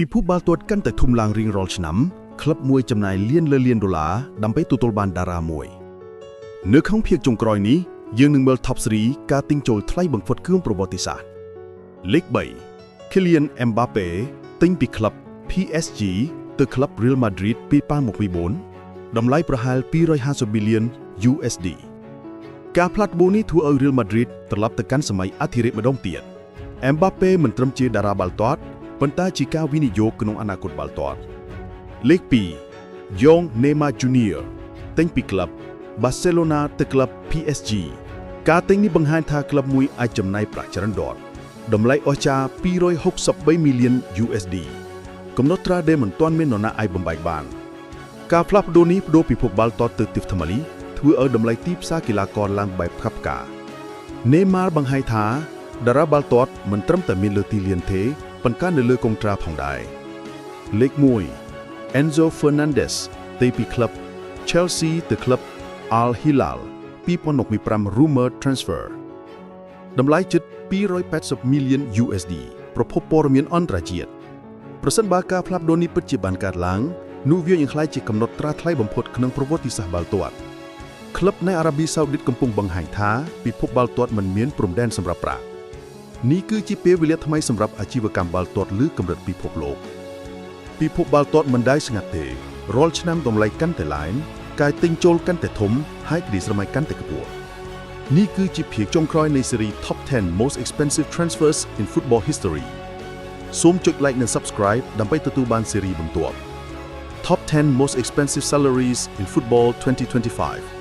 ពីភពបាល់ទាត់កាន់តែធំឡើងរៀងរាល់ឆ្នាំក្លឹបមួយចំណាយលានលើលានដុល្លារដើម្បីទទួលបានតារាមួយនៅក្នុងភាគចុងក្រោយនេះយើងនឹងមើល Top 3 ការទិញចូលថ្លៃបង្ផុតគ្រឿងប្រវត្តិសាស្ត្រលេខ3 Kylian Mbappé ទិញពីក្លឹប PSG ទៅក្លឹប Real Madrid ពី2024តម្លៃប្រហែល250 billion USD ការផ្លាស់ប្ដូរនេះធ្វើឲ្យ Real Madrid ត្រឡប់ទៅកាន់សម័យអធិរាជម្ដងទៀត Mbappé មិនត្រឹមជាតារាបាល់ទាត់ប៉ុន្តែជាការវិនិយោគក្នុងអនាគតបាល់ទាត់លេខ2 Young Neymar Jr ទិញពីក្លឹប Barcelona ទៅក្លឹប PSG ការទិញនេះបង្ហាញថាក្លឹបមួយអាចចំណាយប្រាក់ច្រើនដុល្លារតម្លៃអស្ចារ្យ263 million USD កំណត់ត្រាដែលមិនទាន់មាននរណាអាចបំបែកបានការផ្លាស់ប្ដូរនេះបដូរពិភពបាល់ទាត់ទៅទិសថ្មីធ្វើឲ្យតម្លៃទីផ្សារកីឡាករឡើងបែបផ្កាប់ផ្កា Neymar បង្ហាញថាតារាបាល់ទាត់មិនត្រឹមតែមានលើទីលានទេប៉ុន្តែនៅលើកុងត្រាផងដែរលេខ1 Enzo Fernandez ទៅពីក្លឹប Chelsea ទៅក្លឹប Al Hilal 2025 Rumor Transfer តម្លៃជិត280 million USD ប្រភពព័ត៌មានអន្តរជាតិប្រសិនបើការផ្លាស់ប្ដូរនេះពិតជាបានកើតឡើងនោះវានឹងក្លាយជាកំណត់ត្រាថ្លៃបំផុតក្នុងប្រវត្តិសាស្ត្របាល់ទាត់ក្លឹបនៅអារ៉ាប៊ីសាអូឌីតកំពុងបង្ហាញថាពិភពបាល់ទាត់មិនមានព្រំដែនសម្រាប់ប្រាក់នេះគឺជាពេលវេលាថ្មីសម្រាប់អាជីវកម្មបាល់ទាត់លើកម្រិតពិភពលោកពិភពបាល់ទាត់មិនដែលស្ងាត់ទេរាល់ឆ្នាំតម្លៃកាន់តែឡើងការទិញចូលកាន់តែធំហើយក្តីស្រមៃកាន់តែខ្ពស់នេះគឺជាភាគចុងក្រោយនៃស៊េរី Top 10 Most Expensive Transfers in Football History សូមចុច Like និង Subscribe ដើម្បីទទួលបានស៊េរីបន្ទាប់ Top 10 Most Expensive Salaries in Football 2025